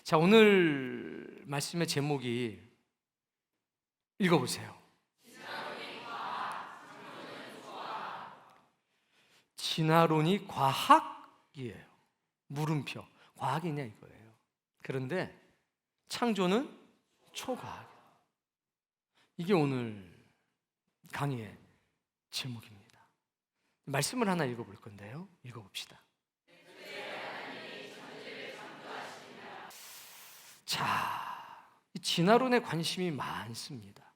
자, 오늘 말씀의 제목이 읽어보세요. 진화론이 과학이에요. 물음표. 과학이냐 이거예요. 그런데 창조는 초과학. 이게 오늘 강의의 제목입니다. 말씀을 하나 읽어볼 건데요. 읽어봅시다. 자, 이 진화론에 관심이 많습니다.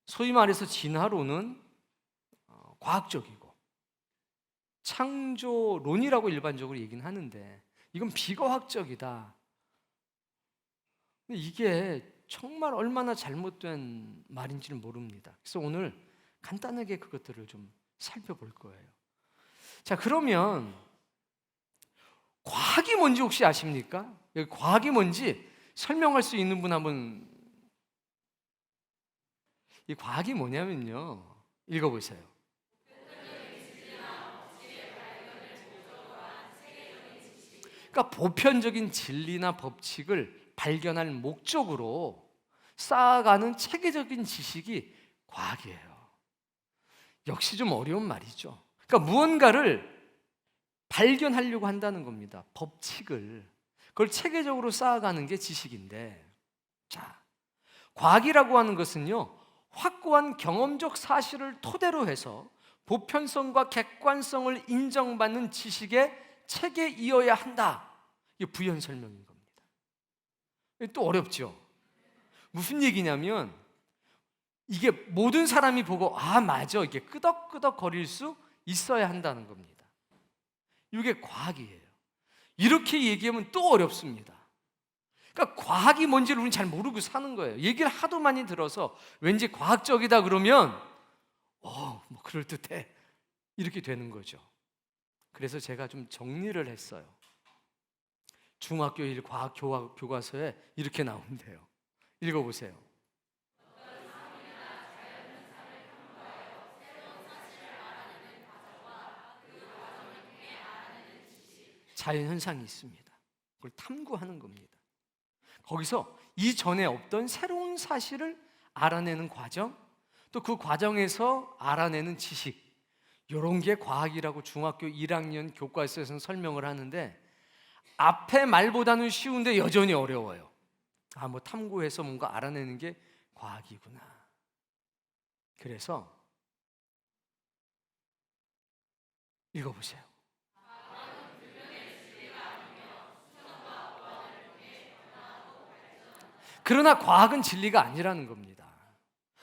소위 말해서 진화론은 과학적이고 창조론이라고 일반적으로 얘기는 하는데 이건 비과학적이다. 근데 이게 정말 얼마나 잘못된 말인지는 모릅니다. 그래서 오늘 간단하게 그것들을 좀 살펴볼 거예요. 자, 그러면 과학이 뭔지 혹시 아십니까? 여기 과학이 뭔지 설명할 수 있는 분 한번. 이 과학이 뭐냐면요, 읽어보세요. 그러니까 보편적인 진리나 법칙을 발견할 목적으로 쌓아가는 체계적인 지식이 과학이에요. 역시 좀 어려운 말이죠. 그러니까 무언가를 발견하려고 한다는 겁니다. 법칙을. 그걸 체계적으로 쌓아가는 게 지식인데, 자, 과학이라고 하는 것은요, 확고한 경험적 사실을 토대로 해서 보편성과 객관성을 인정받는 지식의 체계이어야 한다. 이게 부연 설명인 겁니다. 또 어렵죠? 무슨 얘기냐면 이게 모든 사람이 보고 아 맞아, 이게 끄덕끄덕 거릴 수 있어야 한다는 겁니다. 이게 과학이에요. 이렇게 얘기하면 또 어렵습니다. 그러니까 과학이 뭔지를 우리는 잘 모르고 사는 거예요. 얘기를 하도 많이 들어서 왠지 과학적이다 그러면 뭐 그럴듯해 이렇게 되는 거죠. 그래서 제가 좀 정리를 했어요. 중학교 1 과학 교과서에 이렇게 나온대요. 읽어보세요. 자연현상이 있습니다. 그걸 탐구하는 겁니다. 거기서 이전에 없던 새로운 사실을 알아내는 과정, 또 그 과정에서 알아내는 지식, 이런 게 과학이라고 중학교 1학년 교과서에서는 설명을 하는데 앞에 말보다는 쉬운데 여전히 어려워요. 뭐 탐구해서 뭔가 알아내는 게 과학이구나. 그래서 읽어보세요. 그러나 과학은 진리가 아니라는 겁니다.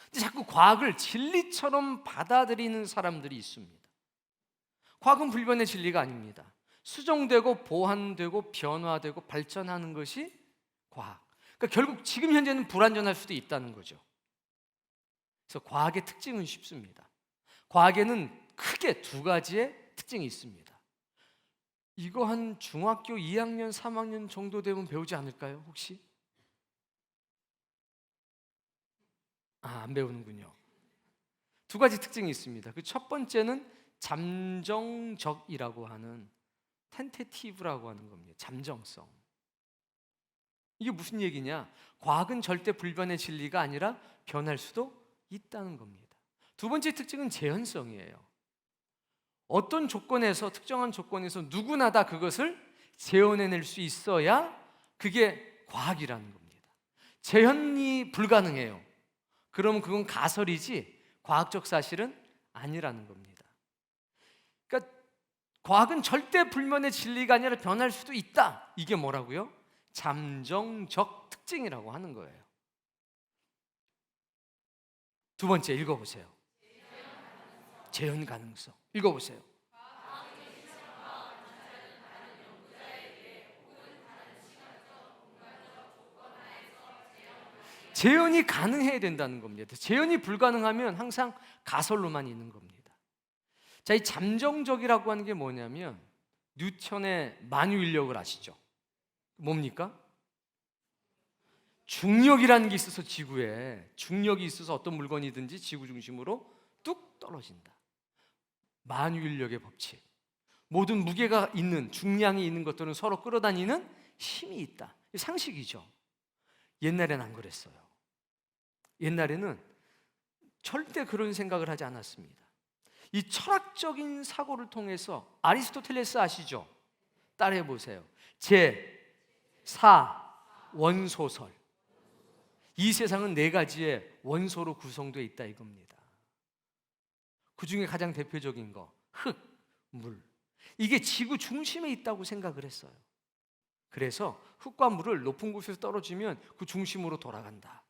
근데 자꾸 과학을 진리처럼 받아들이는 사람들이 있습니다. 과학은 불변의 진리가 아닙니다. 수정되고 보완되고 변화되고 발전하는 것이 과학. 그러니까 결국 지금 현재는 불완전할 수도 있다는 거죠. 그래서 과학의 특징은 쉽습니다. 과학에는 크게 두 가지의 특징이 있습니다. 이거 한 중학교 2학년, 3학년 정도 되면 배우지 않을까요, 혹시? 안 배우는군요. 두 가지 특징이 있습니다. 그 첫 번째는 잠정적이라고 하는, 텐테티브라고 하는 겁니다. 잠정성. 이게 무슨 얘기냐? 과학은 절대 불변의 진리가 아니라 변할 수도 있다는 겁니다. 두 번째 특징은 재현성이에요. 어떤 조건에서, 특정한 조건에서 누구나 다 그것을 재현해낼 수 있어야 그게 과학이라는 겁니다. 재현이 불가능해요. 그러면 그건 가설이지 과학적 사실은 아니라는 겁니다. 그러니까 과학은 절대 불변의 진리가 아니라 변할 수도 있다. 이게 뭐라고요? 잠정적 특징이라고 하는 거예요. 두 번째 읽어보세요. 재현 가능성. 읽어보세요. 재현이 가능해야 된다는 겁니다. 재현이 불가능하면 항상 가설로만 있는 겁니다. 자, 이 잠정적이라고 하는 게 뭐냐면 뉴턴의 만유인력을 아시죠? 뭡니까? 중력이라는 게 있어서 지구에 중력이 있어서 어떤 물건이든지 지구 중심으로 뚝 떨어진다. 만유인력의 법칙. 모든 무게가 있는, 중량이 있는 것들은 서로 끌어다니는 힘이 있다. 상식이죠. 옛날엔 안 그랬어요. 옛날에는 절대 그런 생각을 하지 않았습니다. 이 철학적인 사고를 통해서 아리스토텔레스 아시죠? 따라해 보세요. 제4원소설. 이 세상은 네 가지의 원소로 구성되어 있다 이겁니다. 그 중에 가장 대표적인 거 흙, 물. 이게 지구 중심에 있다고 생각을 했어요. 그래서 흙과 물을 높은 곳에서 떨어지면 그 중심으로 돌아간다.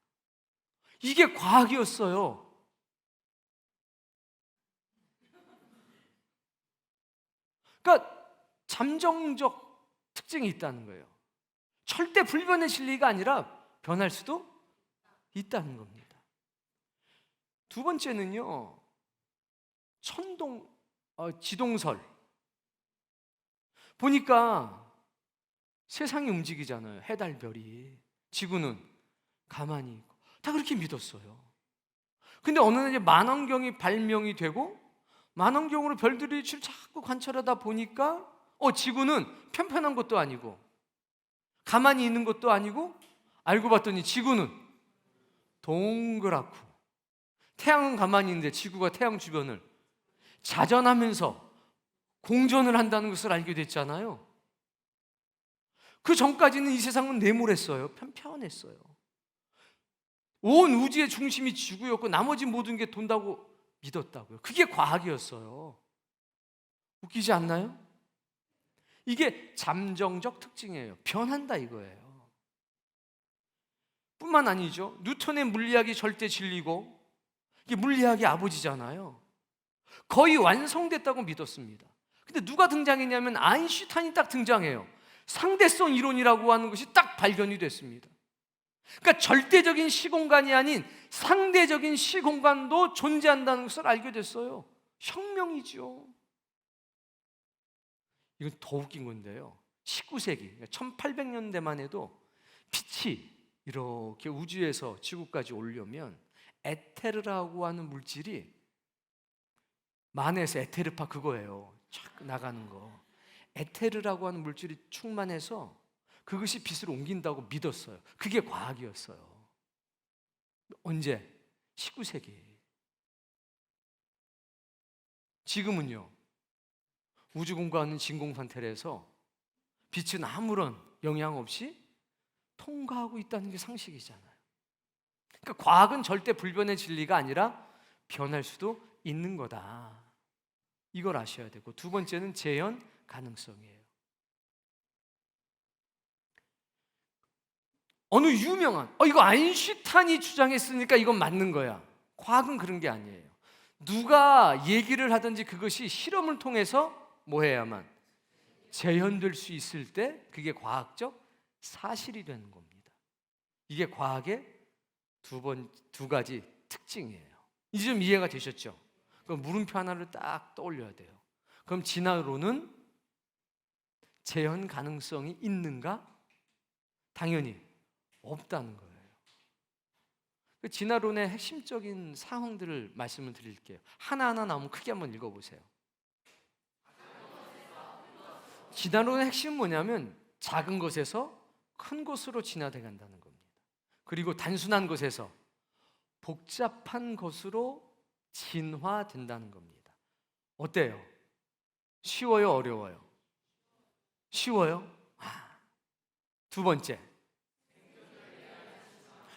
이게 과학이었어요. 그러니까 잠정적 특징이 있다는 거예요. 절대 불변의 진리가 아니라 변할 수도 있다는 겁니다. 두 번째는요, 지동설. 보니까 세상이 움직이잖아요. 해, 달, 별이. 지구는 가만히 있고. 다 그렇게 믿었어요. 근데 어느 날 이제 만원경이 발명이 되고 만원경으로 별들의 위치를 자꾸 관찰하다 보니까 지구는 편편한 것도 아니고 가만히 있는 것도 아니고 알고 봤더니 지구는 동그랗고 태양은 가만히 있는데 지구가 태양 주변을 자전하면서 공전을 한다는 것을 알게 됐잖아요. 그 전까지는 이 세상은 네모랬어요. 편편했어요. 온 우주의 중심이 지구였고 나머지 모든 게 돈다고 믿었다고요. 그게 과학이었어요. 웃기지 않나요? 이게 잠정적 특징이에요. 변한다 이거예요. 뿐만 아니죠. 뉴턴의 물리학이 절대 진리고 이게 물리학의 아버지잖아요. 거의 완성됐다고 믿었습니다. 근데 누가 등장했냐면 아인슈타인이 딱 등장해요. 상대성 이론이라고 하는 것이 딱 발견이 됐습니다. 그러니까 절대적인 시공간이 아닌 상대적인 시공간도 존재한다는 것을 알게 됐어요. 혁명이죠. 이건 더 웃긴 건데요. 19세기, 1800년대만 해도 빛이 이렇게 우주에서 지구까지 오려면 에테르라고 하는 물질이 만에서 에테르파 그거예요. 쫙 나가는 거. 에테르라고 하는 물질이 충만해서 그것이 빛을 옮긴다고 믿었어요. 그게 과학이었어요. 언제? 19세기. 지금은요, 우주 공간은 진공관 텔에서 빛은 아무런 영향 없이 통과하고 있다는 게 상식이잖아요. 그러니까 과학은 절대 불변의 진리가 아니라 변할 수도 있는 거다. 이걸 아셔야 되고, 두 번째는 재현 가능성이에요. 어느 유명한 이거 아인슈타인이 주장했으니까 이건 맞는 거야. 과학은 그런 게 아니에요. 누가 얘기를 하든지 그것이 실험을 통해서 뭐 해야만 재현될 수 있을 때 그게 과학적 사실이 되는 겁니다. 이게 과학의 두 가지 특징이에요. 이제 좀 이해가 되셨죠? 그럼 물음표 하나를 딱 떠올려야 돼요. 그럼 진화론은 재현 가능성이 있는가? 당연히 없다는 거예요. 그 진화론의 핵심적인 상황들을 말씀을 드릴게요. 하나하나 나오면 크게 한번 읽어보세요. 진화론의 핵심은 뭐냐면 작은 것에서 큰 것으로 진화돼 간다는 겁니다. 그리고 단순한 것에서 복잡한 것으로 진화된다는 겁니다. 어때요? 쉬워요? 어려워요? 쉬워요? 두 번째,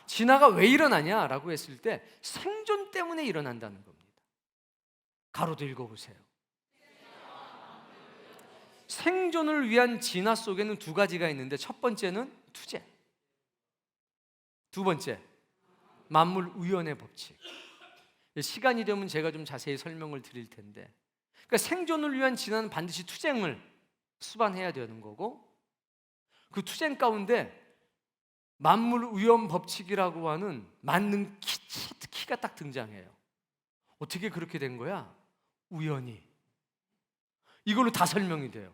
진화가 왜 일어나냐라고 했을 때 생존 때문에 일어난다는 겁니다. 가로도 읽어보세요. 생존을 위한 진화 속에는 두 가지가 있는데 첫 번째는 투쟁, 두 번째 만물 우연의 법칙. 시간이 되면 제가 좀 자세히 설명을 드릴 텐데, 그러니까 생존을 위한 진화는 반드시 투쟁을 수반해야 되는 거고, 그 투쟁 가운데 만물 우연 법칙이라고 하는 만능 키가 딱 등장해요. 어떻게 그렇게 된 거야? 우연히. 이걸로 다 설명이 돼요.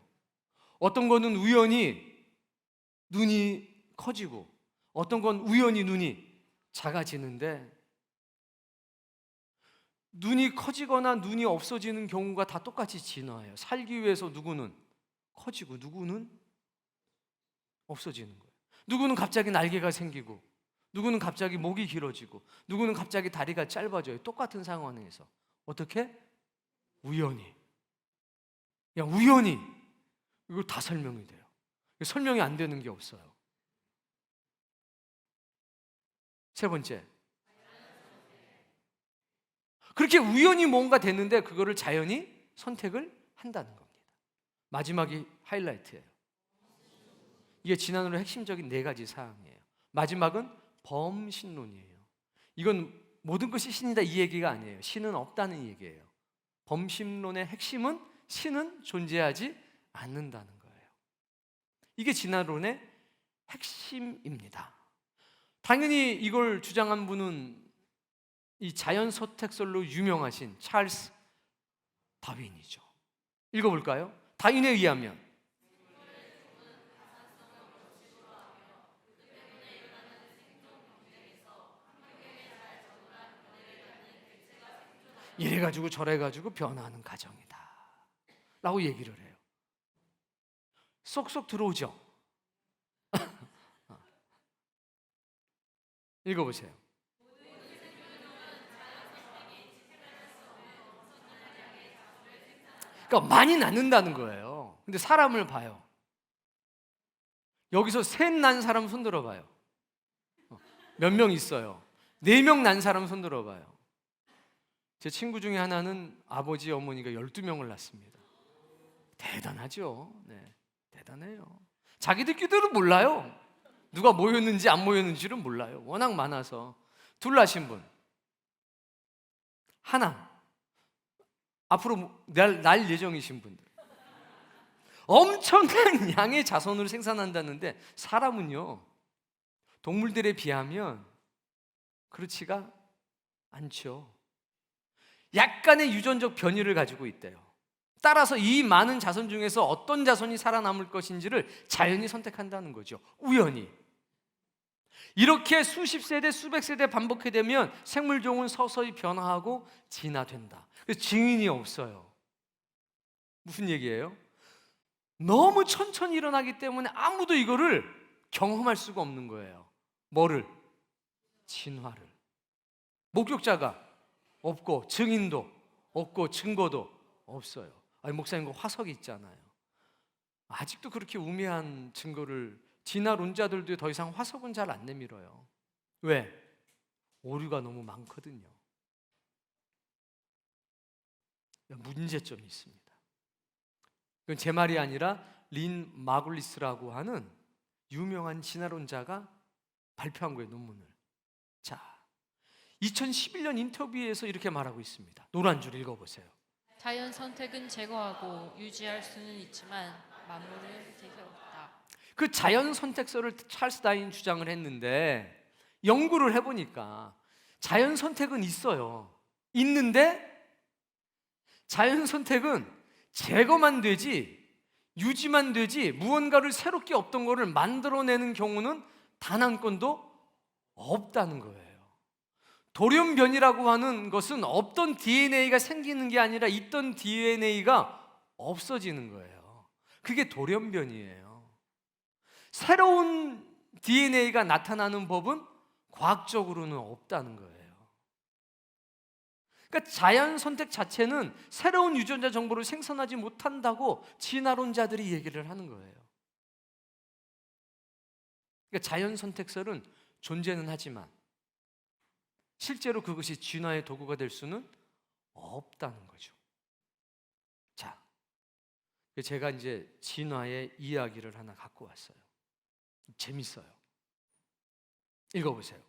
어떤 거는 우연히 눈이 커지고 어떤 건 우연히 눈이 작아지는데, 눈이 커지거나 눈이 없어지는 경우가 다 똑같이 진화해요. 살기 위해서 누구는 커지고 누구는 없어지는 거예요. 누구는 갑자기 날개가 생기고, 누구는 갑자기 목이 길어지고, 누구는 갑자기 다리가 짧아져요. 똑같은 상황에서. 어떻게? 우연히. 그냥 우연히. 이거 다 설명이 돼요. 설명이 안 되는 게 없어요. 세 번째, 그렇게 우연히 뭔가 됐는데 그거를 자연히 선택을 한다는 겁니다. 마지막이 하이라이트예요. 이게 지난으로 핵심적인 네 가지 사항이에요. 마지막은 범신론이에요. 이건 모든 것이 신이다 이 얘기가 아니에요. 신은 없다는 얘기예요. 범신론의 핵심은 신은 존재하지 않는다는 거예요. 이게 진화론의 핵심입니다. 당연히 이걸 주장한 분은 이 자연 선택설로 유명하신 찰스 다윈이죠. 읽어볼까요? 다윈에 의하면 이래가지고 저래가지고 변화하는 과정이다 라고 얘기를 해요. 쏙쏙 들어오죠? 읽어보세요. 그러니까 많이 낳는다는 거예요. 근데 사람을 봐요. 여기서 셋 난 사람 손 들어봐요. 몇 명 있어요? 4명 난 사람 손 들어봐요. 제 친구 중에 하나는 아버지 어머니가 12명을 낳습니다. 대단하죠. 네, 대단해요. 자기들끼리도 몰라요. 누가 모였는지 안 모였는지를 몰라요. 워낙 많아서. 둘 낳으신 분 하나, 앞으로 날 예정이신 분들 엄청난 양의 자손을 생산한다는데 사람은요 동물들에 비하면 그렇지가 않죠. 약간의 유전적 변이를 가지고 있대요. 따라서 이 많은 자손 중에서 어떤 자손이 살아남을 것인지를 자연히 선택한다는 거죠. 우연히. 이렇게 수십 세대, 수백 세대 반복해 되면 생물종은 서서히 변화하고 진화된다. 그래서 증인이 없어요. 무슨 얘기예요? 너무 천천히 일어나기 때문에 아무도 이거를 경험할 수가 없는 거예요. 뭐를? 진화를. 목격자가 없고 증인도 없고 증거도 없어요. 아니, 목사님 그 화석이 있잖아요. 아직도 그렇게 우매한 증거를 진화론자들도 더 이상 화석은 잘 안 내밀어요. 왜? 오류가 너무 많거든요. 문제점이 있습니다. 그건 제 말이 아니라 린 마글리스라고 하는 유명한 진화론자가 발표한 거예요, 논문을. 자, 2011년 인터뷰에서 이렇게 말하고 있습니다. 노란 줄 읽어보세요. 자연 선택은 제거하고 유지할 수는 있지만 만물을 지켜없다. 그 자연 선택설을 찰스 다윈 주장을 했는데 연구를 해보니까 자연 선택은 있어요. 있는데 자연 선택은 제거만 되지 유지만 되지 무언가를 새롭게 없던 거를 만들어내는 경우는 단 한 건도 없다는 거예요. 돌연변이라고 하는 것은 없던 DNA가 생기는 게 아니라 있던 DNA가 없어지는 거예요. 그게 돌연변이에요. 새로운 DNA가 나타나는 법은 과학적으로는 없다는 거예요. 그러니까 자연 선택 자체는 새로운 유전자 정보를 생산하지 못한다고 진화론자들이 얘기를 하는 거예요. 그러니까 자연 선택설은 존재는 하지만 실제로 그것이 진화의 도구가 될 수는 없다는 거죠. 자, 제가 이제 진화의 이야기를 하나 갖고 왔어요. 재밌어요. 읽어보세요.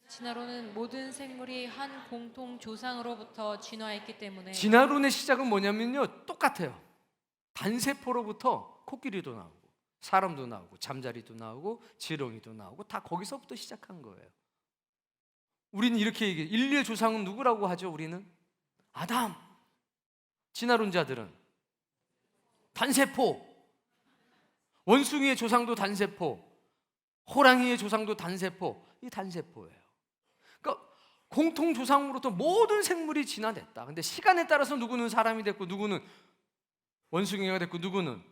진화론은 모든 생물이 한 공통 조상으로부터 진화했기 때문에 진화론의 시작은 뭐냐면요, 똑같아요. 단세포로부터 코끼리도 나오고 사람도 나오고 잠자리도 나오고 지렁이도 나오고 다 거기서부터 시작한 거예요. 우리는 이렇게 얘기해요. 인류의 조상은 누구라고 하죠? 우리는 아담. 진화론자들은 단세포. 원숭이의 조상도 단세포, 호랑이의 조상도 단세포. 이 단세포예요. 그러니까 공통 조상으로부터 모든 생물이 진화됐다. 근데 시간에 따라서 누구는 사람이 됐고 누구는 원숭이가 됐고 누구는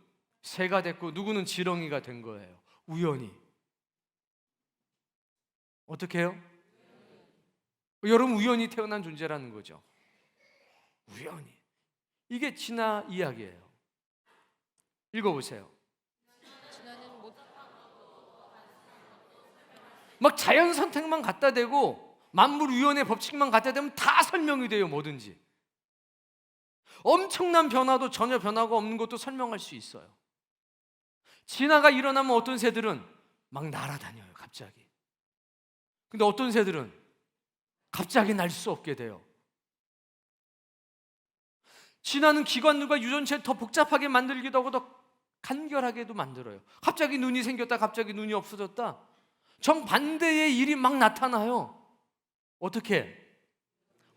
새가 됐고 누구는 지렁이가 된 거예요. 우연히. 어떻게 해요? 여러분 우연히 태어난 존재라는 거죠. 우연히. 이게 진화 이야기예요. 읽어보세요. 진화는 막 자연 선택만 갖다 대고 만물 우연의 법칙만 갖다 대면 다 설명이 돼요. 뭐든지. 엄청난 변화도 전혀 변화가 없는 것도 설명할 수 있어요. 진화가 일어나면 어떤 새들은 막 날아다녀요. 갑자기. 근데 어떤 새들은 갑자기 날 수 없게 돼요. 진화는 기관들과 유전체를 더 복잡하게 만들기도 하고 더 간결하게도 만들어요. 갑자기 눈이 생겼다, 갑자기 눈이 없어졌다. 정반대의 일이 막 나타나요. 어떻게?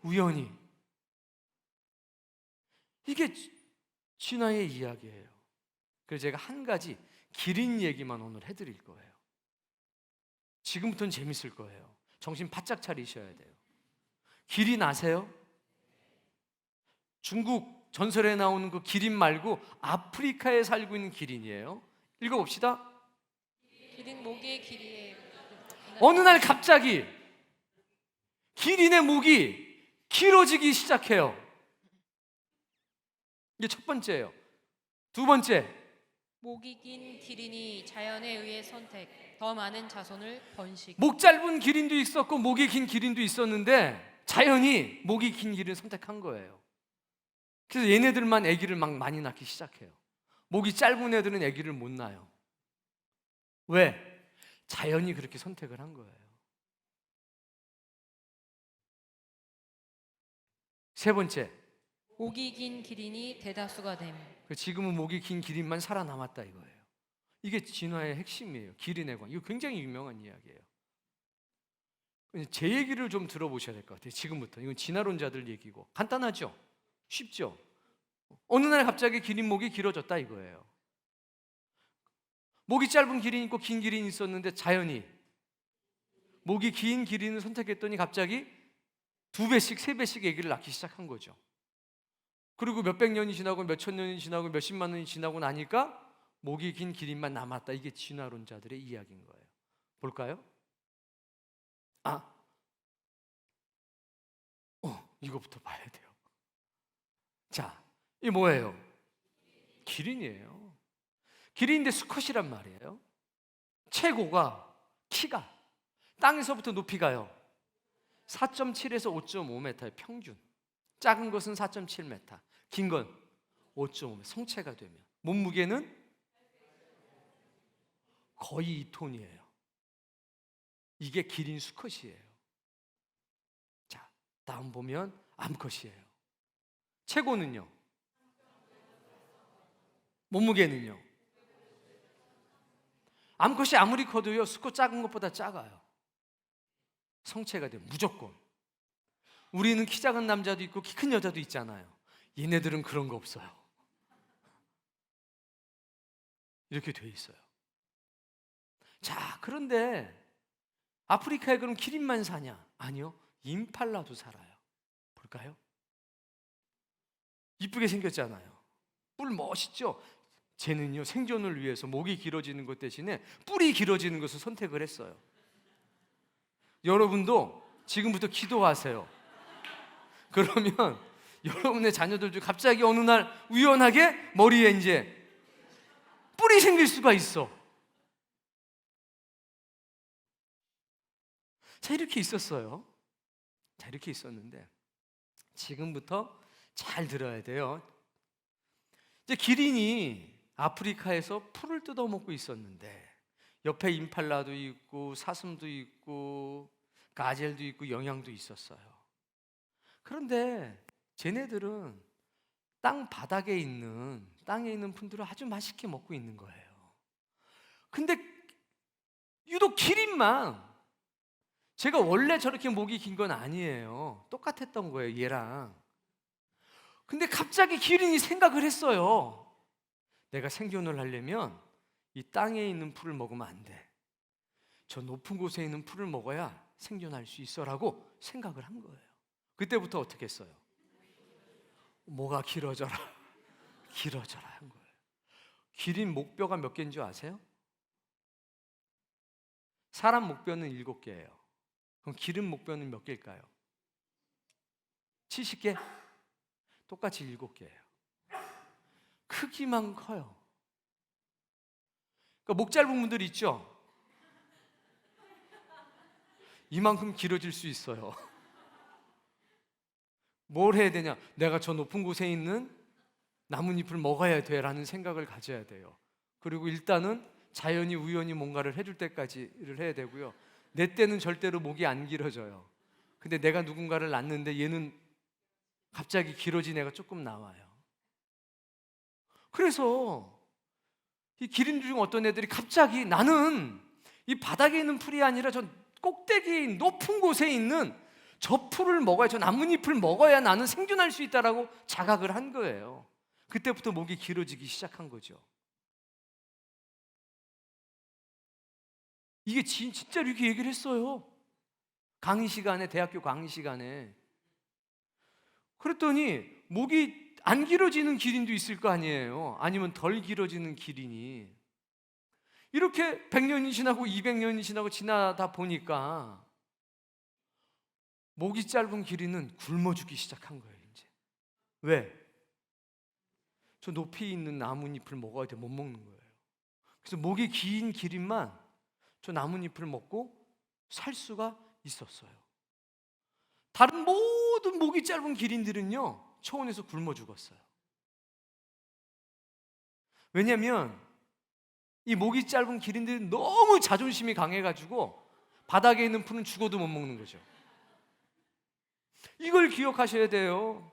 우연히. 이게 진화의 이야기예요. 그래서 제가 한 가지 기린 얘기만 오늘 해드릴 거예요. 지금부터는 재밌을 거예요. 정신 바짝 차리셔야 돼요. 기린 아세요? 중국 전설에 나오는 그 기린 말고 아프리카에 살고 있는 기린이에요. 읽어봅시다. 기린 목의 길이에 어느 날 갑자기 기린의 목이 길어지기 시작해요. 이게 첫 번째예요. 두 번째, 목이 긴 기린이 자연에 의해 선택, 더 많은 자손을 번식. 목 짧은 기린도 있었고 목이 긴 기린도 있었는데 자연이 목이 긴 기린을 선택한 거예요. 그래서 얘네들만 아기를 막 많이 낳기 시작해요. 목이 짧은 애들은 아기를 못 낳아요. 왜? 자연이 그렇게 선택을 한 거예요. 세 번째, 목이 긴 기린이 대다수가 됨. 지금은 목이 긴 기린만 살아남았다 이거예요. 이게 진화의 핵심이에요. 기린의 관. 이거 굉장히 유명한 이야기예요. 제 얘기를 좀 들어보셔야 될 것 같아요. 지금부터. 이건 진화론자들 얘기고 간단하죠? 쉽죠? 어느 날 갑자기 기린 목이 길어졌다 이거예요. 목이 짧은 기린이 있고 긴 기린이 있었는데 자연이 목이 긴 기린을 선택했더니 갑자기 2배씩 3배씩 아기를 낳기 시작한 거죠. 그리고 몇백 년이 지나고 몇천 년이 지나고 몇십만 년이 지나고 나니까 목이 긴 기린만 남았다. 이게 진화론자들의 이야기인 거예요. 볼까요? 이거부터 봐야 돼요. 자, 이 뭐예요? 기린이에요. 기린인데 수컷이란 말이에요. 최고가 키가 땅에서부터 높이가요 4.7에서 5.5m의 평균. 작은 것은 4.7m, 긴 건 5.5m. 성체가 되면 몸무게는 거의 2톤이에요. 이게 기린 수컷이에요. 자, 다음 보면 암컷이에요. 최고는요? 몸무게는요? 암컷이 아무리 커도요 수컷 작은 것보다 작아요. 성체가 되면 무조건. 우리는 키 작은 남자도 있고 키 큰 여자도 있잖아요. 얘네들은 그런 거 없어요. 이렇게 돼 있어요. 자, 그런데 아프리카에 그럼 기린만 사냐? 아니요, 임팔라도 살아요. 볼까요? 이쁘게 생겼잖아요. 뿔 멋있죠? 쟤는요 생존을 위해서 목이 길어지는 것 대신에 뿔이 길어지는 것을 선택을 했어요. 여러분도 지금부터 기도하세요. 그러면 여러분의 자녀들 중 갑자기 어느 날 우연하게 머리에 이제 뿔이 생길 수가 있어. 자, 이렇게 있었어요. 자, 이렇게 있었는데 지금부터 잘 들어야 돼요. 이제 기린이 아프리카에서 풀을 뜯어먹고 있었는데 옆에 임팔라도 있고 사슴도 있고 가젤도 있고 영양도 있었어요. 그런데 쟤네들은 땅 바닥에 있는 땅에 있는 풀들을 아주 맛있게 먹고 있는 거예요. 근데 유독 기린만, 제가 원래 저렇게 목이 긴 건 아니에요. 똑같았던 거예요, 얘랑. 근데 갑자기 기린이 생각을 했어요. 내가 생존을 하려면 이 땅에 있는 풀을 먹으면 안 돼. 저 높은 곳에 있는 풀을 먹어야 생존할 수 있어라고 생각을 한 거예요. 그때부터 어떻게 했어요? 뭐가 길어져라, 길어져라 한 거예요. 기린 목뼈가 몇 개인 줄 아세요? 사람 목뼈는 7개예요. 그럼 기름 목뼈는 몇 개일까요? 70개? 똑같이 7개예요. 크기만 커요. 그러니까 목 짧은 분들 있죠? 이만큼 길어질 수 있어요. 뭘 해야 되냐? 내가 저 높은 곳에 있는 나뭇잎을 먹어야 돼라는 생각을 가져야 돼요. 그리고 일단은 자연이 우연히 뭔가를 해줄 때까지를 해야 되고요. 내 때는 절대로 목이 안 길어져요. 근데 내가 누군가를 낳는데 얘는 갑자기 길어진 애가 조금 나와요. 그래서 이 기린 중 어떤 애들이 갑자기 나는 이 바닥에 있는 풀이 아니라 저 꼭대기 높은 곳에 있는 저 풀을 먹어야, 저 나뭇잎을 먹어야 나는 생존할 수 있다라고 자각을 한 거예요. 그때부터 목이 길어지기 시작한 거죠. 이게 진짜로 이렇게 얘기를 했어요. 강의 시간에, 대학교 강의 시간에. 그랬더니 목이 안 길어지는 기린도 있을 거 아니에요. 아니면 덜 길어지는 기린이. 이렇게 100년이 지나고 200년이 지나고 지나다 보니까 목이 짧은 기린은 굶어 죽기 시작한 거예요, 이제. 왜? 저 높이 있는 나뭇잎을 먹어야 돼, 못 먹는 거예요. 그래서 목이 긴 기린만 저 나뭇잎을 먹고 살 수가 있었어요. 다른 모든 목이 짧은 기린들은요, 초원에서 굶어 죽었어요. 왜냐하면 이 목이 짧은 기린들은 너무 자존심이 강해가지고 바닥에 있는 풀은 죽어도 못 먹는 거죠. 이걸 기억하셔야 돼요.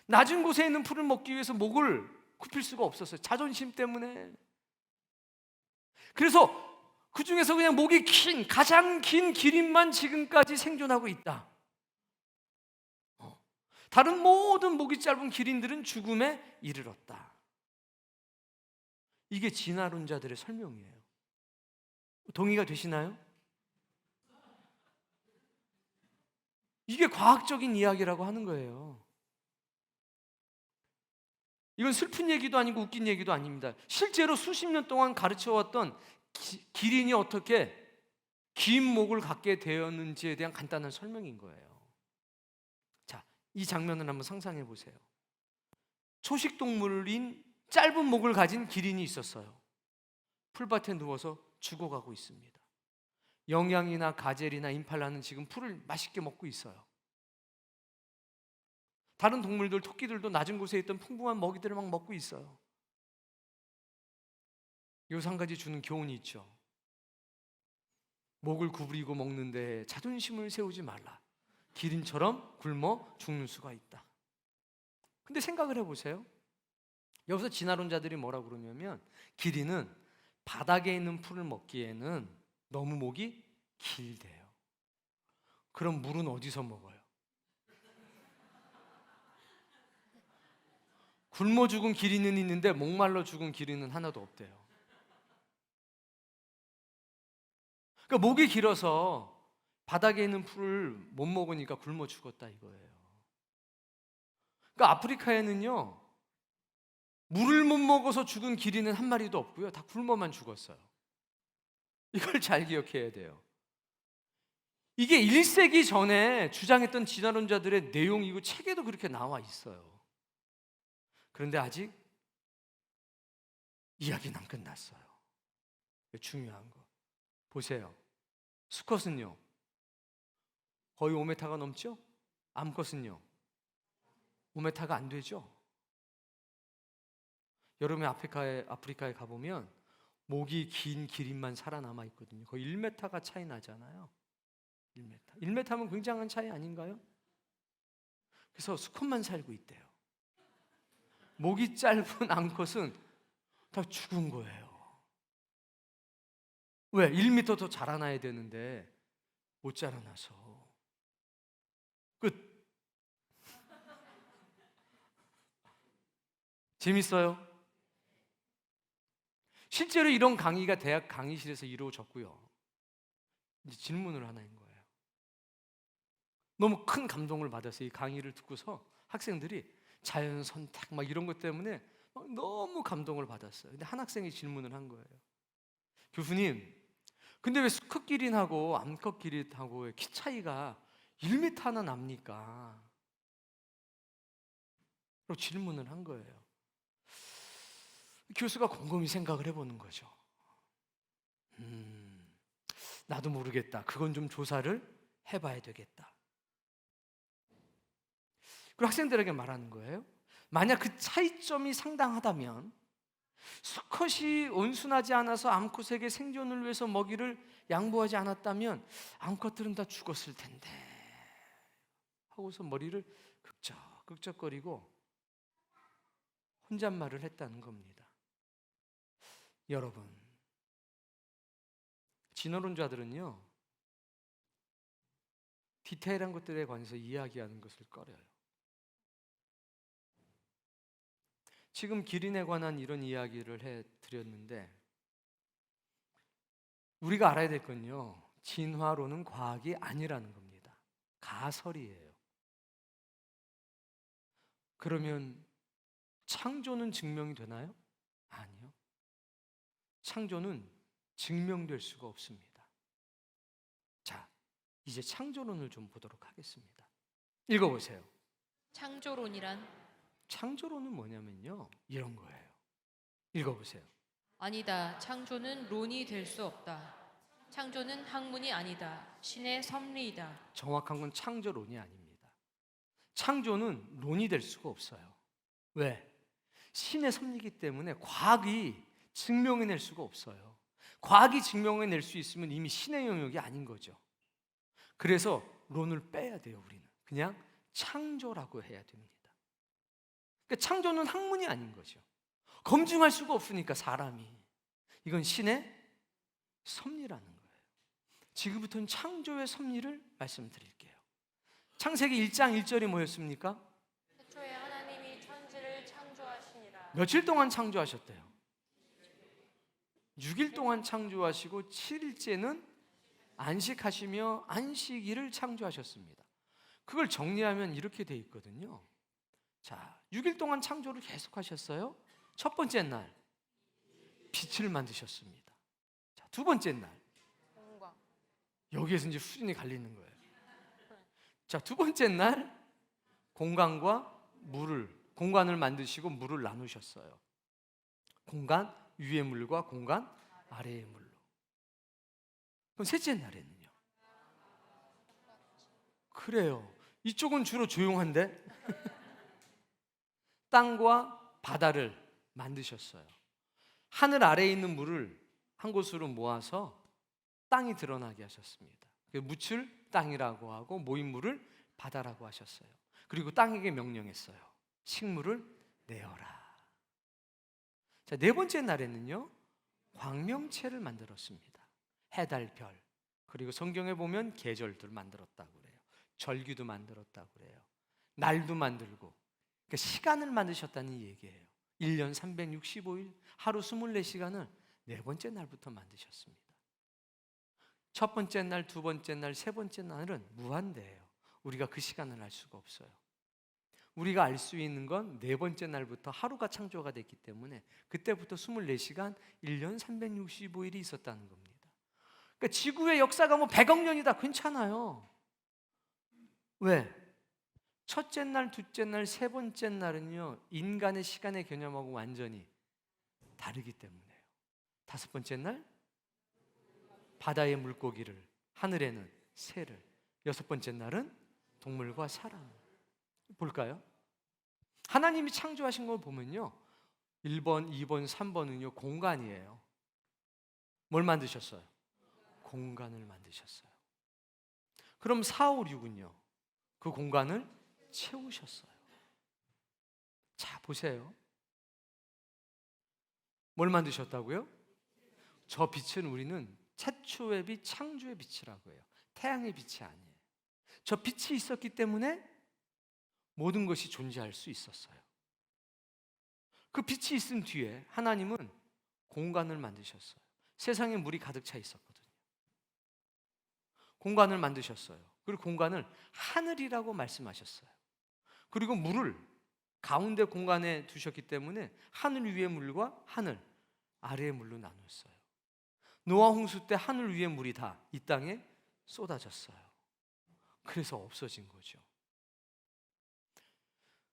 낮은 곳에 있는 풀을 먹기 위해서 목을 굽힐 수가 없었어요. 자존심 때문에. 그래서 그 중에서 그냥 목이 긴, 가장 긴 기린만 지금까지 생존하고 있다. 다른 모든 목이 짧은 기린들은 죽음에 이르렀다. 이게 진화론자들의 설명이에요. 동의가 되시나요? 이게 과학적인 이야기라고 하는 거예요. 이건 슬픈 얘기도 아니고 웃긴 얘기도 아닙니다. 실제로 수십 년 동안 가르쳐왔던 기린이 어떻게 긴 목을 갖게 되었는지에 대한 간단한 설명인 거예요. 자, 이 장면을 한번 상상해 보세요. 초식동물인 짧은 목을 가진 기린이 있었어요. 풀밭에 누워서 죽어가고 있습니다. 영양이나 가젤이나 임팔라는 지금 풀을 맛있게 먹고 있어요. 다른 동물들, 토끼들도 낮은 곳에 있던 풍부한 먹이들을 막 먹고 있어요. 여기서 한 가지 주는 교훈이 있죠. 목을 구부리고 먹는데 자존심을 세우지 말라. 기린처럼 굶어 죽는 수가 있다. 근데 생각을 해보세요. 여기서 진화론자들이 뭐라고 그러냐면 기린은 바닥에 있는 풀을 먹기에는 너무 목이 길대요. 그럼 물은 어디서 먹어요? 굶어 죽은 기린은 있는데 목말라 죽은 기린은 하나도 없대요. 그러니까 목이 길어서 바닥에 있는 풀을 못 먹으니까 굶어 죽었다 이거예요. 그러니까 아프리카에는요, 물을 못 먹어서 죽은 기린은 한 마리도 없고요, 다 굶어만 죽었어요. 이걸 잘 기억해야 돼요. 이게 1세기 전에 주장했던 진화론자들의 내용이고 책에도 그렇게 나와 있어요. 그런데 아직 이야기는 안 끝났어요. 중요한 거 보세요. 수컷은요 거의 5m가 넘죠? 암컷은요 5m가 안 되죠? 여름에 아프리카에 가보면 목이 긴 기린만 살아남아 있거든요. 거의 1m가 차이 나잖아요. 1m면 굉장한 차이 아닌가요? 그래서 수컷만 살고 있대요. 목이 짧은 암컷은 다 죽은 거예요. 왜? 1m 더 자라나야 되는데 못 자라나서. 끝. 재밌어요? 실제로 이런 강의가 대학 강의실에서 이루어졌고요. 이제 질문을 하나인 거예요. 너무 큰 감동을 받았어요. 이 강의를 듣고서 학생들이 자연 선택 막 이런 것 때문에 너무 감동을 받았어요. 근데 한 학생이 질문을 한 거예요. 교수님, 근데 왜 수컷 기린하고 암컷 기린하고 키 차이가 1m나 납니까? 라고 질문을 한 거예요. 교수가 곰곰이 생각을 해보는 거죠. 나도 모르겠다. 그건 좀 조사를 해봐야 되겠다. 그리고 학생들에게 말하는 거예요. 만약 그 차이점이 상당하다면 수컷이 온순하지 않아서 암컷에게 생존을 위해서 먹이를 양보하지 않았다면 암컷들은 다 죽었을 텐데 하고서 머리를 극적극적거리고 혼잣말을 했다는 겁니다. 여러분, 진화론자들은요, 디테일한 것들에 관해서 이야기하는 것을 꺼려요. 지금 기린에 관한 이런 이야기를 해드렸는데 우리가 알아야 될 건요, 진화론은 과학이 아니라는 겁니다. 가설이에요. 그러면 창조는 증명이 되나요? 아니요. 창조는 증명될 수가 없습니다. 자, 이제 창조론을 좀 보도록 하겠습니다. 읽어보세요. 창조론이란 창조론은 뭐냐면요, 이런 거예요. 읽어보세요. 아니다. 창조는 론이 될 수 없다. 창조는 학문이 아니다. 신의 섭리이다. 정확한 건 창조론이 아닙니다. 창조는 론이 될 수가 없어요. 왜? 신의 섭리이기 때문에 과학이 증명해낼 수가 없어요. 과학이 증명해낼 수 있으면 이미 신의 영역이 아닌 거죠. 그래서 론을 빼야 돼요. 우리는 그냥 창조라고 해야 됩니다. 그러니까 창조는 학문이 아닌 거죠. 검증할 수가 없으니까 사람이. 이건 신의 섭리라는 거예요. 지금부터는 창조의 섭리를 말씀드릴게요. 창세기 1장 1절이 뭐였습니까? 태초에 하나님이 천지를 창조하시니라. 며칠 동안 창조하셨대요? 6일 동안 창조하시고 7일째는 안식하시며 안식일을 창조하셨습니다. 그걸 정리하면 이렇게 돼 있거든요. 자, 6일 동안 창조를 계속 하셨어요. 첫 번째 날 빛을 만드셨습니다. 자, 두 번째 날 여기에서 이제 수준이 갈리는 거예요. 자, 두 번째 날 공간과 공간을 만드시고 물을 나누셨어요. 공간 위의 물과 공간 아래의 물로. 그럼 셋째 날에는요? 그래요. 이쪽은 주로 조용한데 땅과 바다를 만드셨어요. 하늘 아래에 있는 물을 한 곳으로 모아서 땅이 드러나게 하셨습니다. 묻을 땅이라고 하고 모인 물을 바다라고 하셨어요. 그리고 땅에게 명령했어요. 식물을 내어라. 자, 네 번째 날에는요, 광명체를 만들었습니다. 해, 달, 별. 그리고 성경에 보면 계절들 만들었다고 그래요. 절기도 만들었다고 그래요. 날도 만들고. 그러니까 시간을 만드셨다는 얘기예요. 1년 365일, 하루 24시간을 네 번째 날부터 만드셨습니다. 첫 번째 날, 두 번째 날, 세 번째 날은 무한대예요. 우리가 그 시간을 알 수가 없어요. 우리가 알 수 있는 건 네 번째 날부터 하루가 창조가 됐기 때문에 그때부터 24시간, 1년 365일이 있었다는 겁니다. 그러니까 지구의 역사가 뭐 100억 년이다. 괜찮아요. 왜? 첫째 날, 둘째 날, 세 번째 날은요, 인간의 시간의 개념하고 완전히 다르기 때문에요. 다섯 번째 날, 바다의 물고기를, 하늘에는 새를. 여섯 번째 날은 동물과 사람. 볼까요? 하나님이 창조하신 걸 보면요, 1번, 2번, 3번은요 공간이에요. 뭘 만드셨어요? 공간을 만드셨어요. 그럼 4, 5, 6은요 그 공간을 채우셨어요. 자, 보세요. 뭘 만드셨다고요? 저 빛은 우리는 태초의 빛, 창조의 빛이라고 해요. 태양의 빛이 아니에요. 저 빛이 있었기 때문에 모든 것이 존재할 수 있었어요. 그 빛이 있은 뒤에 하나님은 공간을 만드셨어요. 세상에 물이 가득 차 있었거든요. 공간을 만드셨어요. 그리고 공간을 하늘이라고 말씀하셨어요. 그리고 물을 가운데 공간에 두셨기 때문에 하늘 위의 물과 하늘 아래의 물로 나눴어요. 노아 홍수 때 하늘 위의 물이 다 이 땅에 쏟아졌어요. 그래서 없어진 거죠.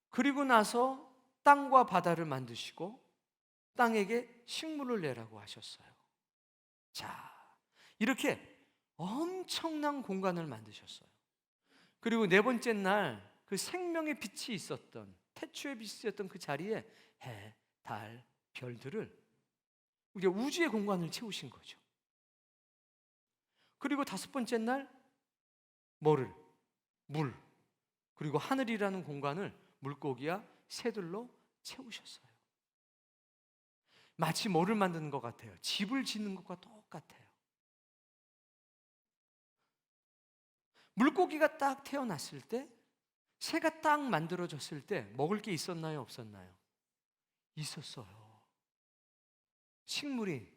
그리고 나서 땅과 바다를 만드시고 땅에게 식물을 내라고 하셨어요. 자, 이렇게 엄청난 공간을 만드셨어요. 그리고 네 번째 날 그 생명의 빛이 있었던, 태초의 빛이 있었던 그 자리에 해, 달, 별들을 우리가 우주의 공간을 채우신 거죠. 그리고 다섯 번째 날 뭐를? 물, 그리고 하늘이라는 공간을 물고기와 새들로 채우셨어요. 마치 뭐를 만드는 것 같아요? 집을 짓는 것과 똑같아요. 물고기가 딱 태어났을 때, 새가 딱 만들어졌을 때 먹을 게 있었나요? 없었나요? 있었어요. 식물이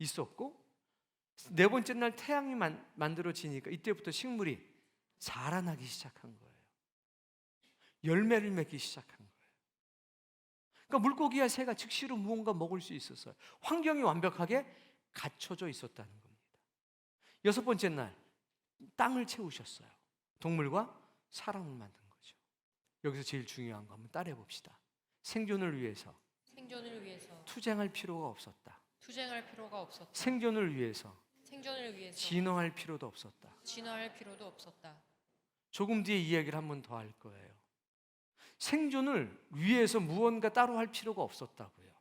있었고, 네 번째 날 태양이 만들어지니까 이때부터 식물이 자라나기 시작한 거예요. 열매를 맺기 시작한 거예요. 그러니까 물고기와 새가 즉시로 무언가 먹을 수 있었어요. 환경이 완벽하게 갖춰져 있었다는 겁니다. 여섯 번째 날 땅을 채우셨어요. 동물과 사람을 만든 거죠. 여기서 제일 중요한 거 한번 따라해 봅시다. 생존을 위해서 투쟁할 필요가 없었다. 생존을 위해서 진화할 필요도 없었다. 조금 뒤에 이야기를 한 번 더 할 거예요. 생존을 위해서 무언가 따로 할 필요가 없었다고요.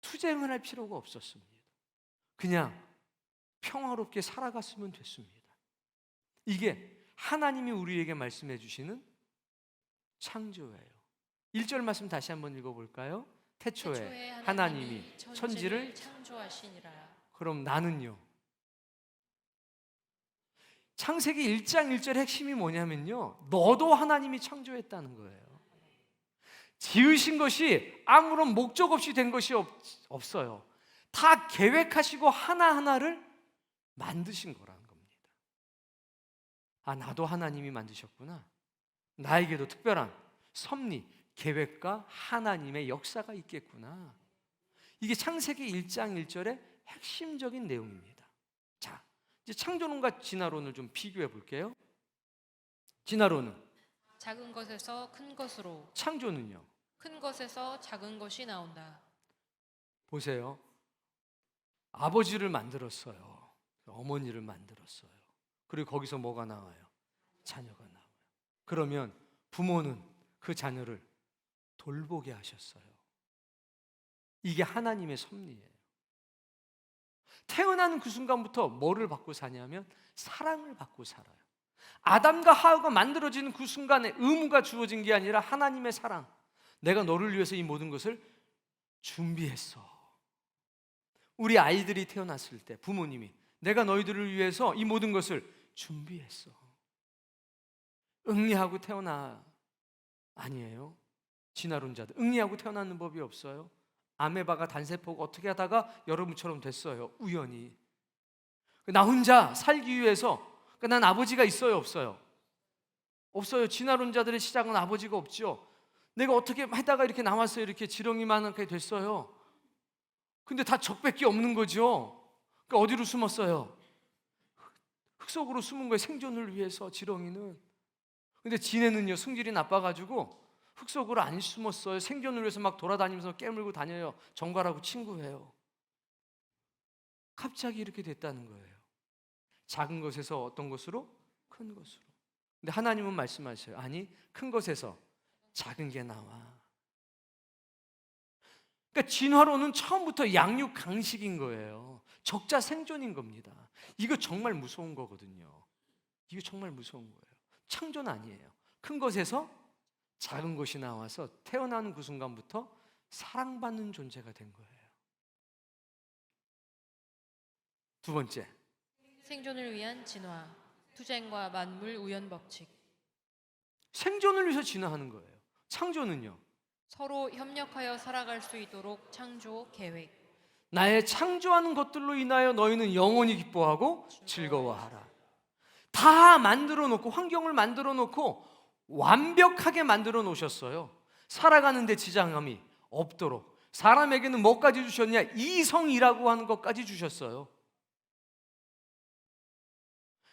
투쟁을 할 필요가 없었습니다. 그냥 평화롭게 살아갔으면 됐습니다. 이게 하나님이 우리에게 말씀해 주시는 창조예요. 1절 말씀 다시 한번 읽어볼까요? 태초에 하나님이 천지를 창조하시니라. 그럼 나는요? 창세기 1장 1절 핵심이 뭐냐면요, 너도 하나님이 창조했다는 거예요. 지으신 것이 아무런 목적 없이 된 것이 없어요. 다 계획하시고 하나하나를 만드신 거라는 겁니다. 아, 나도 하나님이 만드셨구나. 나에게도 특별한 섭리, 계획과 하나님의 역사가 있겠구나. 이게 창세기 1장 1절의 핵심적인 내용입니다. 자, 이제 창조론과 진화론을 좀 비교해 볼게요. 진화론은 작은 것에서 큰 것으로, 창조는요, 큰 것에서 작은 것이 나온다. 보세요. 아버지를 만들었어요. 어머니를 만들었어요. 그리고 거기서 뭐가 나와요? 자녀가 나와요. 그러면 부모는 그 자녀를 돌보게 하셨어요. 이게 하나님의 섭리예요. 태어나는 그 순간부터 뭐를 받고 사냐면 사랑을 받고 살아요. 아담과 하와가 만들어지는 그 순간에 의무가 주어진 게 아니라 하나님의 사랑. 내가 너를 위해서 이 모든 것을 준비했어. 우리 아이들이 태어났을 때 부모님이 내가 너희들을 위해서 이 모든 것을 준비했어. 응리하고 태어나 아니에요. 진화론자들 응리하고 태어나는 법이 없어요. 아메바가 단세포가 어떻게 하다가 여러분처럼 됐어요. 우연히. 나 혼자 살기 위해서. 난 아버지가 있어요, 없어요? 없어요. 진화론자들의 시작은 아버지가 없죠. 내가 어떻게 하다가 이렇게 나왔어요. 이렇게 지렁이만하게 됐어요. 근데 다 적밖에 없는 거죠. 그러니까 어디로 숨었어요? 흙 속으로 숨은 거예요. 생존을 위해서. 지렁이는. 근데 지네는요, 성질이 나빠가지고 흙 속으로 안 숨었어요. 생존을 위해서 막 돌아다니면서 깨물고 다녀요. 정갈하고 친구해요. 갑자기 이렇게 됐다는 거예요. 작은 것에서 어떤 것으로? 큰 것으로. 근데 하나님은 말씀하셔요. 아니, 큰 것에서 작은 게 나와. 그러니까 진화론은 처음부터 양육 강식인 거예요. 적자 생존인 겁니다. 이거 정말 무서운 거거든요. 이거 정말 무서운 거예요. 창조는 아니에요. 큰 것에서 작은 것이 나와서 태어나는 그 순간부터 사랑받는 존재가 된 거예요. 두 번째, 생존을 위한 진화, 투쟁과 만물 우연 법칙. 생존을 위해서 진화하는 거예요. 창조는요, 서로 협력하여 살아갈 수 있도록 창조 계획. 나의 창조하는 것들로 인하여 너희는 영원히 기뻐하고 즐거워하라. 다 만들어 놓고, 환경을 만들어 놓고 완벽하게 만들어 놓으셨어요. 살아가는데 지장함이 없도록, 사람에게는 뭐까지 주셨냐? 이성이라고 하는 것까지 주셨어요.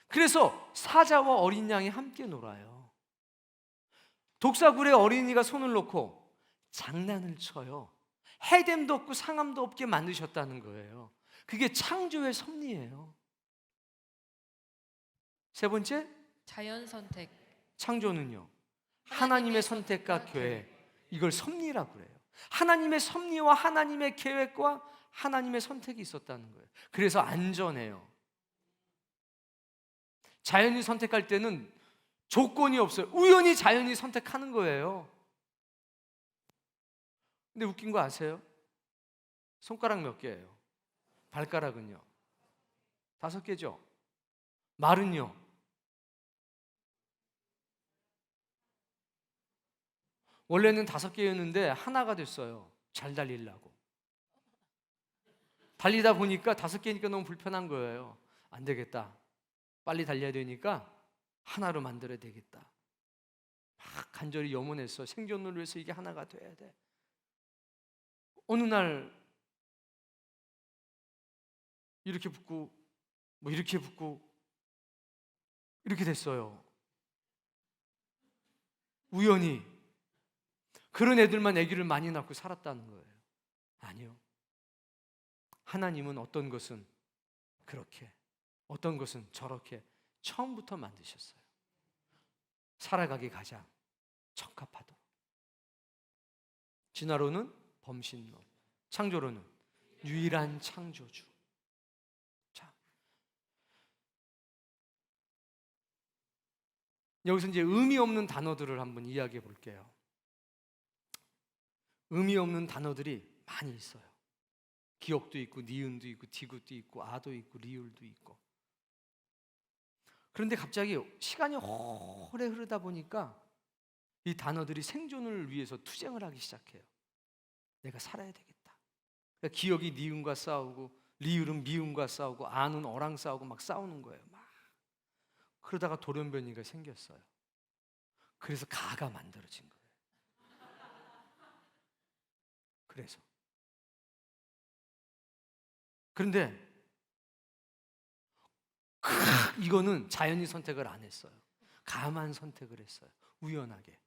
그래서 사자와 어린 양이 함께 놀아요. 독사굴에 어린이가 손을 놓고 장난을 쳐요. 해됨도 없고 상함도 없게 만드셨다는 거예요. 그게 창조의 섭리예요. 세 번째, 자연 선택. 창조는요, 하나님의 선택과 계획, 이걸 섭리라고 그래요. 하나님의 섭리와 하나님의 계획과 하나님의 선택이 있었다는 거예요. 그래서 안전해요. 자연이 선택할 때는 조건이 없어요. 우연히 자연이 선택하는 거예요. 근데 웃긴 거 아세요? 손가락 몇 개예요? 발가락은요? 5개죠? 말은요? 원래는 5개였는데 하나가 됐어요. 잘 달리려고. 달리다 보니까 5개니까 너무 불편한 거예요. 안 되겠다. 빨리 달려야 되니까 하나로 만들어야 되겠다. 막 간절히 염원했어. 생존을 위해서 이게 하나가 돼야 돼. 어느 날 이렇게 붙고 뭐 이렇게 붙고 이렇게 됐어요. 우연히. 그런 애들만 아기를 많이 낳고 살았다는 거예요. 아니요. 하나님은 어떤 것은 그렇게, 어떤 것은 저렇게 처음부터 만드셨어요. 살아가기 가장 적합하도록. 진화론은 범신론, 창조론은 유일한 창조주. 자, 여기서 이제 의미 없는 단어들을 한번 이야기해 볼게요. 의미 없는 단어들이 많이 있어요. 기억도 있고 니은도 있고 디귿도 있고 아도 있고 리을도 있고. 그런데 갑자기 시간이 오래 흐르다 보니까 이 단어들이 생존을 위해서 투쟁을 하기 시작해요. 내가 살아야 되겠다. 그러니까 기억이 니은과 싸우고 리을은 미음과 싸우고 아는 어랑 싸우고 막 싸우는 거예요. 막. 그러다가 돌연변이가 생겼어요. 그래서 가가 만들어진 거예요. 그래서 그런데 이거는 자연이 선택을 안 했어요. 가만 선택을 했어요. 우연하게.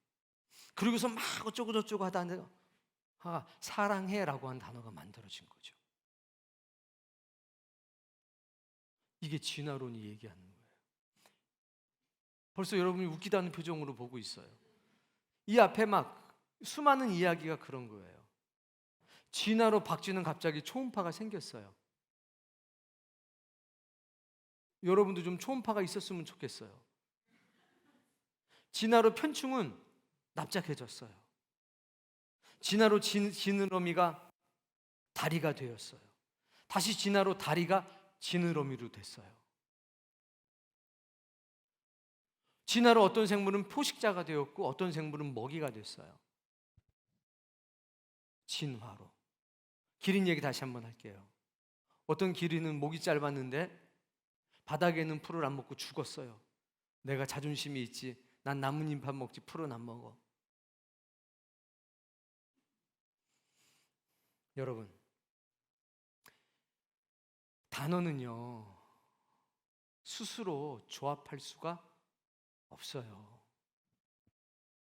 그러고서 막 어쩌고 저쩌고 하다가 사랑해라고 한 단어가 만들어진 거죠. 이게 진화론이 얘기하는 거예요. 벌써 여러분이 웃기다는 표정으로 보고 있어요. 이 앞에 막 수많은 이야기가 그런 거예요. 진화로 박쥐는 갑자기 초음파가 생겼어요. 여러분도 좀 초음파가 있었으면 좋겠어요. 진화로 편충은 납작해졌어요. 진화로 지느러미가 다리가 되었어요. 다시 진화로 다리가 지느러미로 됐어요. 진화로 어떤 생물은 포식자가 되었고 어떤 생물은 먹이가 됐어요. 진화로. 기린 얘기 다시 한번 할게요. 어떤 기린은 목이 짧았는데 바닥에는 풀을 안 먹고 죽었어요. 내가 자존심이 있지. 난 나뭇잎 안 먹지 풀은 안 먹어. 여러분, 단어는요 스스로 조합할 수가 없어요.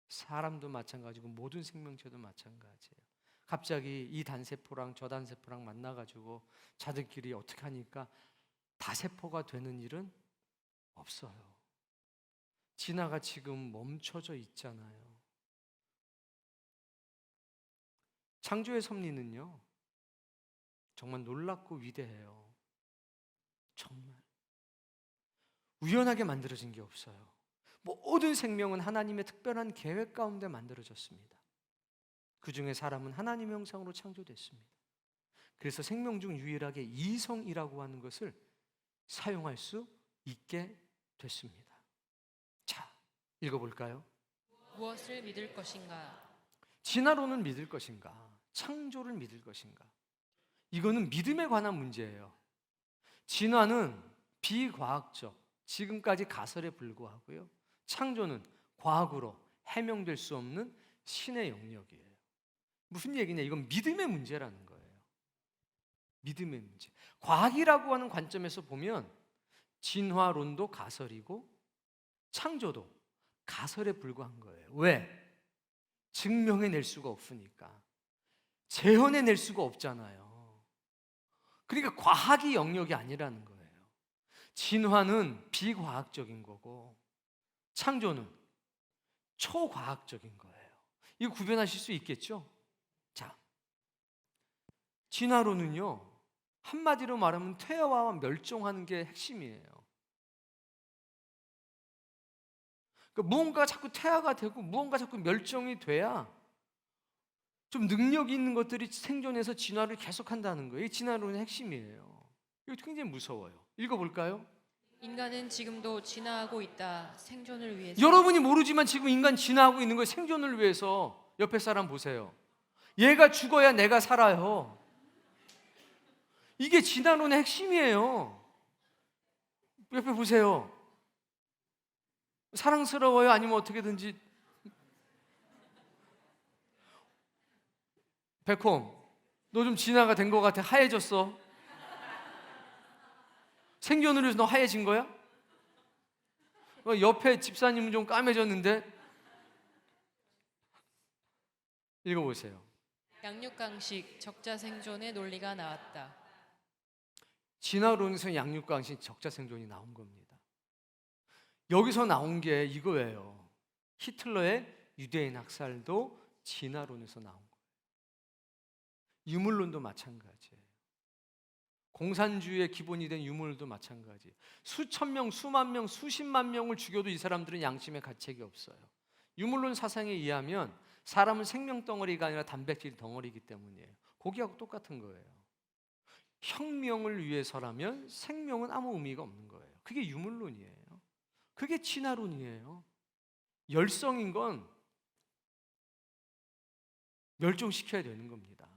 사람도 마찬가지고 모든 생명체도 마찬가지예요. 갑자기 이 단세포랑 저 단세포랑 만나가지고 자들끼리 어떻게 하니까 다세포가 되는 일은 없어요. 진화가 지금 멈춰져 있잖아요. 창조의 섭리는요 정말 놀랍고 위대해요. 정말 우연하게 만들어진 게 없어요. 모든 생명은 하나님의 특별한 계획 가운데 만들어졌습니다. 그 중에 사람은 하나님의 형상으로 창조됐습니다. 그래서 생명 중 유일하게 이성이라고 하는 것을 사용할 수 있게 됐습니다. 자, 읽어볼까요? 무엇을 믿을 것인가? 진화론을 믿을 것인가? 창조를 믿을 것인가? 이거는 믿음에 관한 문제예요. 진화는 비과학적, 지금까지 가설에 불과하고요. 창조는 과학으로 해명될 수 없는 신의 영역이에요. 무슨 얘기냐? 이건 믿음의 문제라는 거예요. 믿음의 문제. 과학이라고 하는 관점에서 보면 진화론도 가설이고 창조도 가설에 불과한 거예요. 왜? 증명해낼 수가 없으니까. 재현해낼 수가 없잖아요. 그러니까 과학이 영역이 아니라는 거예요. 진화는 비과학적인 거고 창조는 초과학적인 거예요. 이거 구별하실 수 있겠죠? 자, 진화론은요, 한마디로 말하면 퇴화와 멸종하는 게 핵심이에요. 그러니까 무언가 자꾸 퇴화가 되고 무언가 자꾸 멸종이 돼야 좀 능력이 있는 것들이 생존해서 진화를 계속한다는 거예요. 이 진화론의 핵심이에요. 이거 굉장히 무서워요. 읽어볼까요? 인간은 지금도 진화하고 있다. 생존을 위해서. 여러분이 모르지만 지금 인간 진화하고 있는 거예요. 생존을 위해서. 옆에 사람 보세요. 얘가 죽어야 내가 살아요. 이게 진화론의 핵심이에요. 옆에 보세요. 사랑스러워요? 아니면 어떻게든지. 백홈, 너 좀 진화가 된 것 같아. 하얘졌어. 생존을 위해서 너 하얘진 거야? 옆에 집사님은 좀 까매졌는데. 읽어보세요. 양육강식 적자 생존의 논리가 나왔다. 진화론에서 양육강식 적자 생존이 나온 겁니다. 여기서 나온 게 이거예요. 히틀러의 유대인 학살도 진화론에서 나온 거예요. 유물론도 마찬가지예요. 공산주의의 기본이 된 유물론도 마찬가지예요. 수천 명, 수만 명, 수십만 명을 죽여도 이 사람들은 양심의 가책이 없어요. 유물론 사상에 의하면 사람은 생명 덩어리가 아니라 단백질 덩어리이기 때문이에요. 고기하고 똑같은 거예요. 혁명을 위해서라면 생명은 아무 의미가 없는 거예요. 그게 유물론이에요. 그게 진화론이에요. 열성인 건 멸종시켜야 되는 겁니다.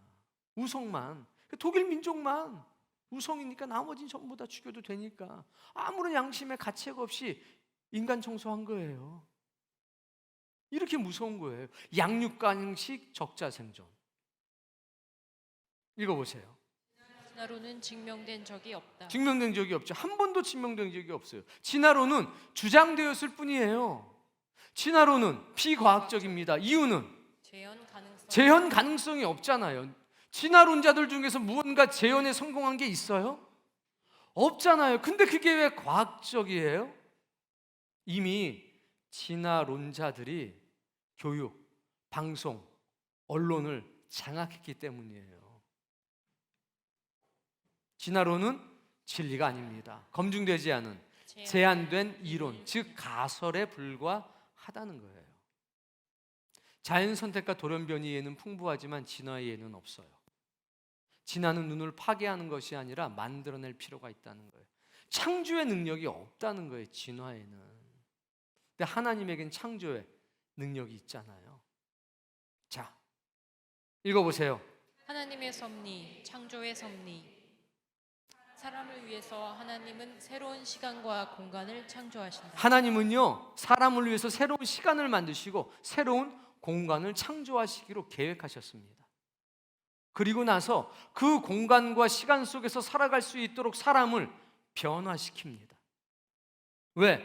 우성만, 독일 민족만 우성이니까 나머지는 전부 다 죽여도 되니까 아무런 양심의 가책 없이 인간 청소한 거예요. 이렇게 무서운 거예요. 양육간식 적자 생존. 읽어보세요. 진화론은 증명된 적이 없다. 증명된 적이 없죠. 한 번도 증명된 적이 없어요. 진화론은 주장되었을 뿐이에요. 진화론은 비과학적입니다. 이유는 재현 가능성이 없잖아요. 진화론자들 중에서 무언가 재현에 성공한 게 있어요? 없잖아요. 근데 그게 왜 과학적이에요? 이미 진화론자들이 교육, 방송, 언론을 장악했기 때문이에요. 진화론은 진리가 아닙니다. 검증되지 않은 제한된 이론, 즉 가설에 불과하다는 거예요. 자연 선택과 돌연변이 예는 풍부하지만 진화의 예는 없어요. 진화는 눈을 파괴하는 것이 아니라 만들어낼 필요가 있다는 거예요. 창조의 능력이 없다는 거예요. 진화에는. 근데 하나님에겐 창조의 능력이 있잖아요. 자, 읽어보세요. 하나님의 섭리, 창조의 섭리. 사람을 위해서 하나님은 새로운 시간과 공간을 창조하신다. 하나님은요, 사람을 위해서 새로운 시간을 만드시고 새로운 공간을 창조하시기로 계획하셨습니다. 그리고 나서 그 공간과 시간 속에서 살아갈 수 있도록 사람을 변화시킵니다. 왜?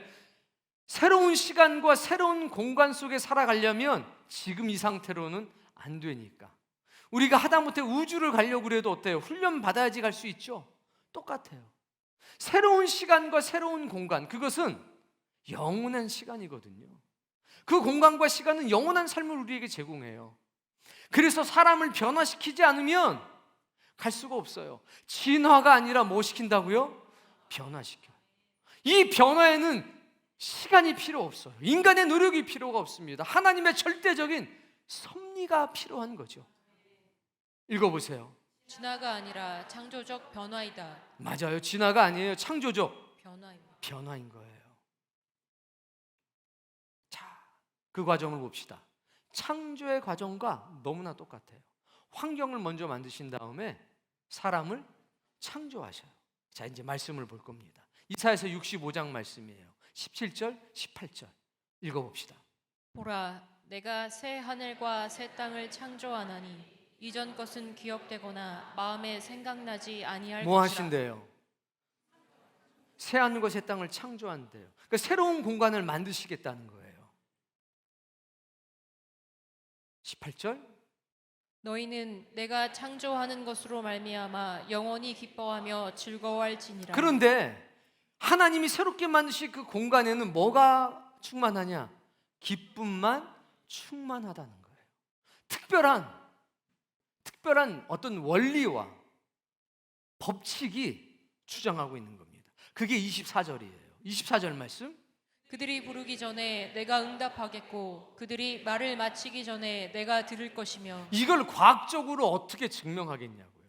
새로운 시간과 새로운 공간 속에 살아가려면 지금 이 상태로는 안 되니까. 우리가 하다못해 우주를 가려고 그래도 어때요? 훈련 받아야지 갈 수 있죠? 똑같아요. 새로운 시간과 새로운 공간, 그것은 영원한 시간이거든요. 그 공간과 시간은 영원한 삶을 우리에게 제공해요. 그래서 사람을 변화시키지 않으면 갈 수가 없어요. 진화가 아니라 뭐 시킨다고요? 변화시켜요. 이 변화에는 시간이 필요 없어요. 인간의 노력이 필요가 없습니다. 하나님의 절대적인 섭리가 필요한 거죠. 읽어보세요. 진화가 아니라 창조적 변화이다. 맞아요. 진화가 아니에요. 창조적 변화입니다. 변화인 거예요. 자, 그 과정을 봅시다. 창조의 과정과 너무나 똑같아요. 환경을 먼저 만드신 다음에 사람을 창조하셔요. 자, 이제 말씀을 볼 겁니다. 이사야서 65장 말씀이에요. 17절, 18절 읽어봅시다. 보라, 내가 새 하늘과 새 땅을 창조하나니 이전 것은 기억되거나 마음에 생각나지 아니할 뭐 것이라. 하신대요? 새한 것의 땅을 창조한대요. 그러니까 새로운 공간을 만드시겠다는 거예요. 18절 너희는 내가 창조하는 것으로 말미암아 영원히 기뻐하며 즐거워할지니라. 그런데 하나님이 새롭게 만드신 그 공간에는 뭐가 충만하냐? 기쁨만 충만하다는 거예요. 특별한 어떤 원리와 법칙이 주장하고 있는 겁니다. 그게 24절이에요. 24절 말씀. 그들이 부르기 전에 내가 응답하겠고 그들이 말을 마치기 전에 내가 들을 것이며. 이걸 과학적으로 어떻게 증명하겠냐고요.